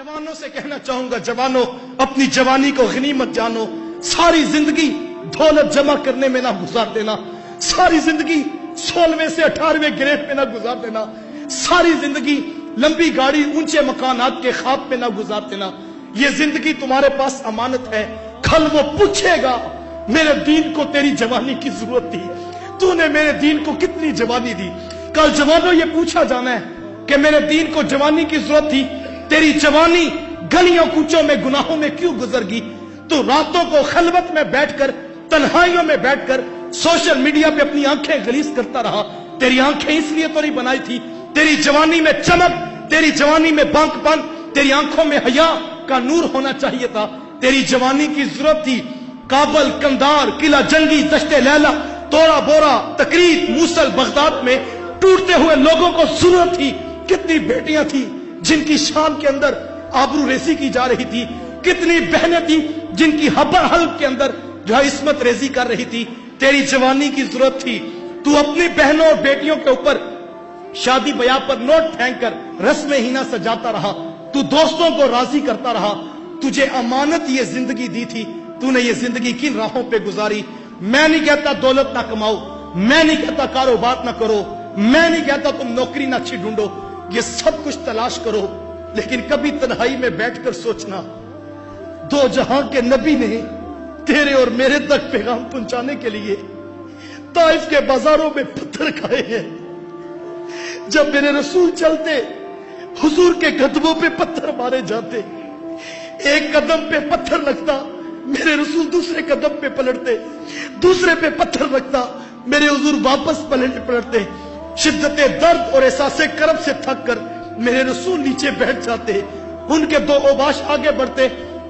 जवानों से कहना चाहूंगा, जवानों अपनी जवानी को गनीमत जानो। सारी जिंदगी दौलत जमा करने में ना गुजार देना, सारी जिंदगी 16वें से 18वें ग्रेड में ना गुजार देना, सारी जिंदगी लंबी गाड़ी ऊंचे मकानात के ख्वाब में ना गुजार देना। ये जिंदगी तुम्हारे पास अमानत है, कल वो पूछेगा मेरे दीन को तेरी जवानी की जरूरत थी, तूने मेरे दीन को कितनी जवानी दी। कल जवानों ये पूछा जाना है कि मेरे दीन को जवानी की जरूरत थी, तेरी जवानी गलियों कूचों में गुनाहों में क्यों गुजर गई। तो रातों को खलवत में बैठकर, तन्हाइयों में बैठकर सोशल मीडिया पे अपनी आंखें गलीज करता रहा। तेरी आंखें इसलिए तो नहीं बनाई थी, तेरी जवानी में चमक, तेरी जवानी में बांकपन, तेरी आंखों में हया का नूर होना चाहिए था। तेरी जवानी की जरूरत थी काबल, कंदार, किला जंगी, दश्ते लैला, तोरा बोरा, तकरीर, मूसल, बगदाद में टूटते हुए लोगों को जरूरत थी। कितनी बेटियां थी जिनकी शान के अंदर आबरू रेजी की जा रही थी, कितनी बहनें थी जिनकी हबर हल्क के अंदर जो है इस्मत रेजी कर रही थी। तेरी जवानी की जरूरत थी। तू अपनी बहनों और बेटियों के ऊपर शादी ब्याह पर नोट फेंक कर रस्में हीना सजाता रहा, तू दोस्तों को राजी करता रहा। तुझे अमानत ये जिंदगी दी थी, तूने ये जिंदगी किन राहों पे गुजारी। मैं नहीं कहता दौलत ना कमाओ, मैं नहीं कहता कारोबार ना करो, मैं नहीं कहता तुम नौकरी ना अच्छी ढूंढो, ये सब कुछ तलाश करो, लेकिन कभी तन्हाई में बैठकर सोचना, दो जहां के नबी ने तेरे और मेरे तक पैगाम पहुंचाने के लिए ताइफ के बाजारों में पत्थर खाए हैं। जब मेरे रसूल चलते, हुजूर के कदमों पे पत्थर मारे जाते, एक कदम पे पत्थर लगता, मेरे रसूल दूसरे कदम पे पलटते, दूसरे पे पत्थर लगता, मेरे हुजूर वापस पलटते। शिद्दते दर्द और एहसासे करब से थक कर मेरे रसूल नीचे बैठ जाते, उनके दो ओबाश आगे बढ़ते,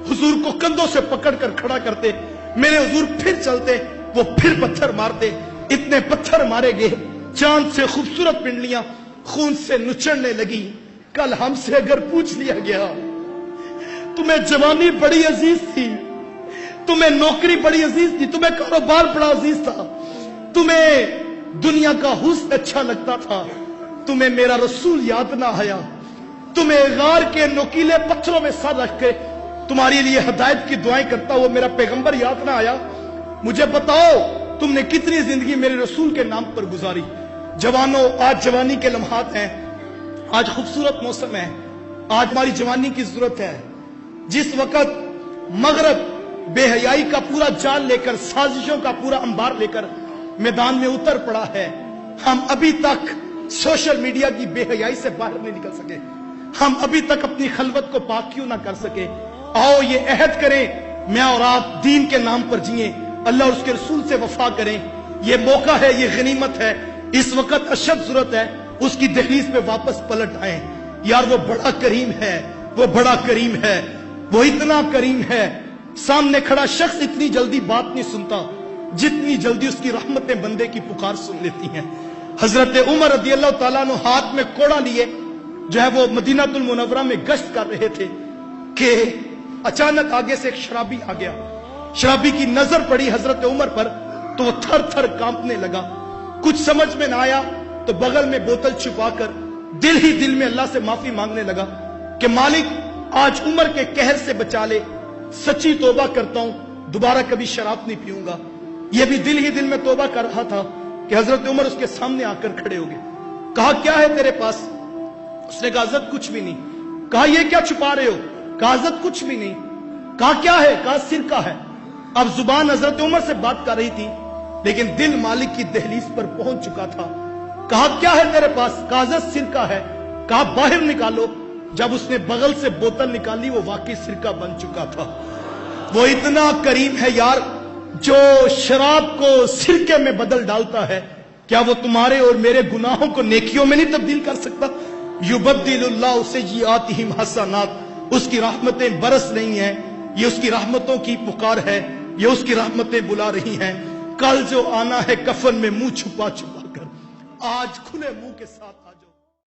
हुजूर को कंधों से पकड़कर खड़ा करते, मेरे हुजूर फिर चलते, वो फिर पत्थर मारते। इतने पत्थर मारे गए, चांद से खूबसूरत पिंडलियां खून से नुचड़ने लगी। कल हमसे अगर पूछ लिया गया, तुम्हें जवानी बड़ी अजीज थी, तुम्हें नौकरी बड़ी अजीज थी, तुम्हें कारोबार बड़ा अजीज था, तुम्हें दुनिया का हुस्न अच्छा लगता था, तुम्हें मेरा रसूल याद ना आया, तुम्हें गार के नुकीले पत्थरों में सर रख के तुम्हारे लिए हिदायत की दुआएं करता हुआ मेरा पैगंबर याद ना आया। मुझे बताओ तुमने कितनी जिंदगी मेरे रसूल के नाम पर गुजारी। जवानों, आज जवानी के लम्हात हैं, आज खूबसूरत मौसम है, आज हमारी जवानी की जरूरत है। जिस वक्त मगरब बेहयाई का पूरा जाल लेकर, साजिशों का पूरा अंबार लेकर मैदान में उतर पड़ा है, हम अभी तक सोशल मीडिया की बेहयाई से बाहर नहीं निकल सके, हम अभी तक अपनी खलवत को पाक क्यों ना कर सके। आओ ये अहद करें, मैं और आप दीन के नाम पर जिए, अल्लाह और उसके रसूल से वफा करें। ये मौका है, ये गनीमत है, इस वक्त अशद जरूरत है उसकी दहलीज पे वापस पलट आए। यार वो बड़ा करीम है, वो बड़ा करीम है, वो इतना करीम है, सामने खड़ा शख्स इतनी जल्दी बात नहीं सुनता जितनी जल्दी उसकी रहमतें बंदे की पुकार सुन लेती हैं। हजरत उमर रज़ी अल्लाह ताला अन्हु हाथ में कोड़ा लिए जो है वो मदीनातुल मुनव्वरा में गश्त कर रहे थे कि अचानक आगे से एक शराबी आ गया। शराबी की नजर पड़ी हजरत उमर पर तो वो थर थर कांपने लगा। कुछ समझ में ना आया तो बगल में बोतल छुपाकर दिल ही दिल में अल्लाह से माफी मांगने लगा कि मालिक आज उमर के कहर से बचा ले, सच्ची तौबा करता हूं, दोबारा कभी शराब नहीं पीऊंगा। यह भी दिल ही दिल में तौबा कर रहा था कि हजरत उमर उसके सामने आकर खड़े हो गए। कहा क्या है तेरे पास? उसने कहा हजरत कुछ भी नहीं। कहा ये क्या छुपा रहे हो? कहा हजरत कुछ भी नहीं। कहा क्या है? कहा सिरका है। अब जुबान हजरत उमर से बात कर रही थी लेकिन दिल मालिक की दहलीज पर पहुंच चुका था। कहा क्या है तेरे पास? कहा हजरत सिरका है। कहा बाहर निकालो। जब उसने बगल से बोतल निकाली वो वाकई सिरका बन चुका था। वो इतना करीम है यार, जो शराब को सिरके में बदल डालता है, क्या वो तुम्हारे और मेरे गुनाहों को नेकियों में नहीं तब्दील कर सकता? युबद्दिलुल्लाहु सय्यिआतिहिम हसनात, उसकी रहमतें बरस रही हैं, ये उसकी रहमतों की पुकार है, ये उसकी रहमतें बुला रही हैं। कल जो आना है कफन में मुंह छुपा छुपा कर, आज खुले मुंह के साथ